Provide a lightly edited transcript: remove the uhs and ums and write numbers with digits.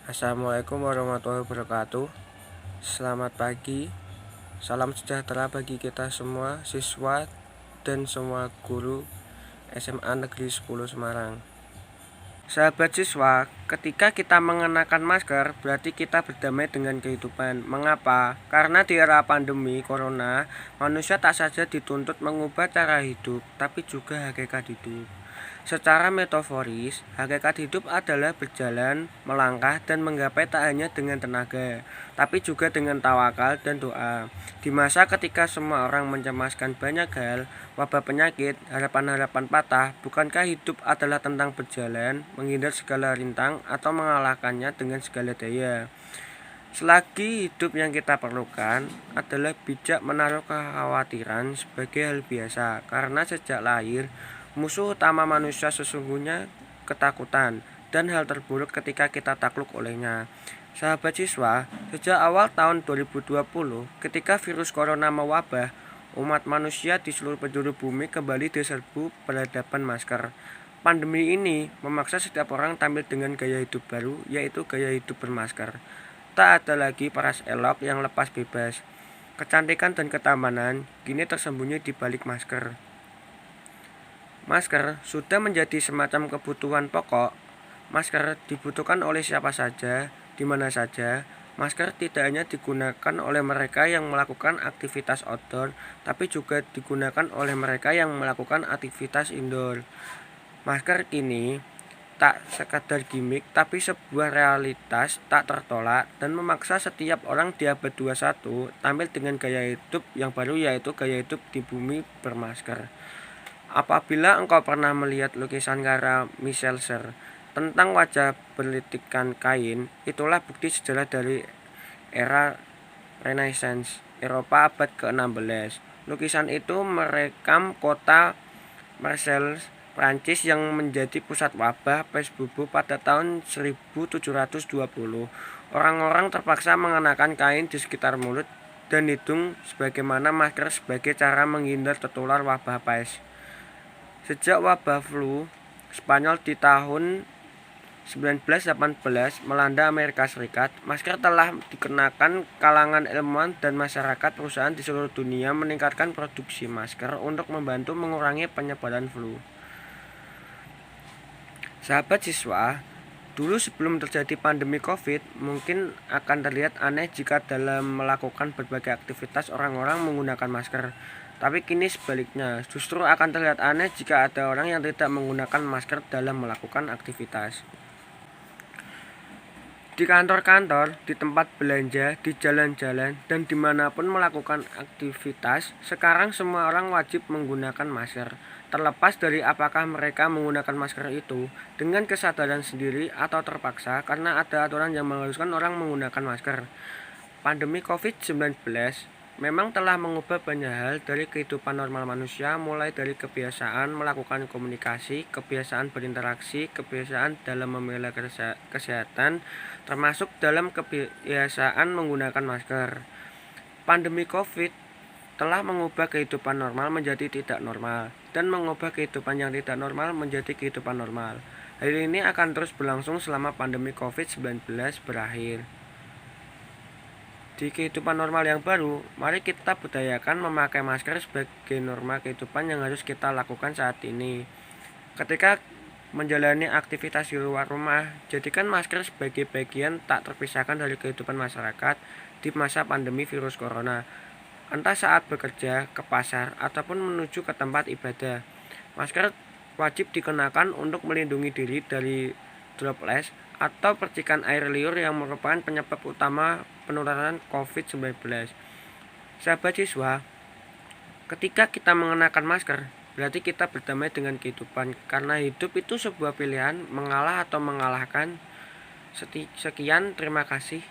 Assalamualaikum warahmatullahi wabarakatuh. Selamat pagi. Salam sejahtera bagi kita semua siswa dan semua guru SMA Negeri 10 Semarang. Sahabat siswa, ketika kita mengenakan masker, berarti kita berdamai dengan kehidupan. Mengapa? Karena di era pandemi corona, manusia tak saja dituntut mengubah cara hidup, tapi juga hakikat hidup. Secara metaforis, hakikat hidup adalah berjalan, melangkah, dan menggapai tak hanya dengan tenaga, tapi juga dengan tawakal dan doa. Di masa ketika semua orang mencemaskan banyak hal, wabah penyakit, harapan-harapan patah, bukankah hidup adalah tentang berjalan, menghindar segala rintang, atau mengalahkannya dengan segala daya? Selagi hidup yang kita perlukan adalah bijak menaruh kekhawatiran sebagai hal biasa, karena sejak lahir, musuh utama manusia sesungguhnya ketakutan dan hal terburuk ketika kita takluk olehnya. Sahabat siswa, sejak awal tahun 2020, ketika virus corona mewabah, umat manusia di seluruh penjuru bumi kembali diserbu peradaban masker. Pandemi ini memaksa setiap orang tampil dengan gaya hidup baru, yaitu gaya hidup bermasker. Tak ada lagi paras elok yang lepas bebas. Kecantikan dan ketamanan kini tersembunyi di balik masker. Masker sudah menjadi semacam kebutuhan pokok. Masker dibutuhkan oleh siapa saja, di mana saja. Masker tidak hanya digunakan oleh mereka yang melakukan aktivitas outdoor, tapi juga digunakan oleh mereka yang melakukan aktivitas indoor. Masker kini tak sekadar gimmick, tapi sebuah realitas tak tertolak dan memaksa setiap orang di abad 21 tampil dengan gaya hidup yang baru, yaitu gaya hidup di bumi bermasker. Apabila engkau pernah melihat lukisan karya Michel Serres tentang wajah berlitikan kain, itulah bukti sejarah dari era Renaissance Eropa abad ke-16. Lukisan itu merekam kota Marseille, Prancis yang menjadi pusat wabah pes bubu pada tahun 1720. Orang-orang terpaksa mengenakan kain di sekitar mulut dan hidung sebagaimana masker sebagai cara menghindar tertular wabah pes. Sejak wabah flu Spanyol di tahun 1918 melanda Amerika Serikat, masker telah dikenakan kalangan ilmuwan dan masyarakat. Perusahaan di seluruh dunia meningkatkan produksi masker untuk membantu mengurangi penyebaran flu. Sahabat siswa, dulu sebelum terjadi pandemi COVID, mungkin akan terlihat aneh jika dalam melakukan berbagai aktivitas orang-orang menggunakan masker. Tapi kini sebaliknya, justru akan terlihat aneh jika ada orang yang tidak menggunakan masker dalam melakukan aktivitas. Di kantor-kantor, di tempat belanja, di jalan-jalan, dan dimanapun melakukan aktivitas, sekarang semua orang wajib menggunakan masker. Terlepas dari apakah mereka menggunakan masker itu dengan kesadaran sendiri atau terpaksa karena ada aturan yang mengharuskan orang menggunakan masker. Pandemi COVID-19 memang telah mengubah banyak hal dari kehidupan normal manusia, mulai dari kebiasaan melakukan komunikasi, kebiasaan berinteraksi, kebiasaan dalam membela kesehatan, termasuk dalam kebiasaan menggunakan masker. Pandemi COVID telah mengubah kehidupan normal menjadi tidak normal, dan mengubah kehidupan yang tidak normal menjadi kehidupan normal. Hal ini akan terus berlangsung selama pandemi COVID-19 berakhir. Di kehidupan normal yang baru, mari kita budayakan memakai masker sebagai norma kehidupan yang harus kita lakukan saat ini. Ketika menjalani aktivitas di luar rumah, jadikan masker sebagai bagian tak terpisahkan dari kehidupan masyarakat di masa pandemi virus corona. Entah saat bekerja, ke pasar, ataupun menuju ke tempat ibadah, masker wajib dikenakan untuk melindungi diri dari droplets atau percikan air liur yang merupakan penyebab utama penularan COVID-19. Sahabat siswa, ketika kita mengenakan masker, berarti kita berdamai dengan kehidupan, karena hidup itu sebuah pilihan, mengalah atau mengalahkan. Sekian, terima kasih.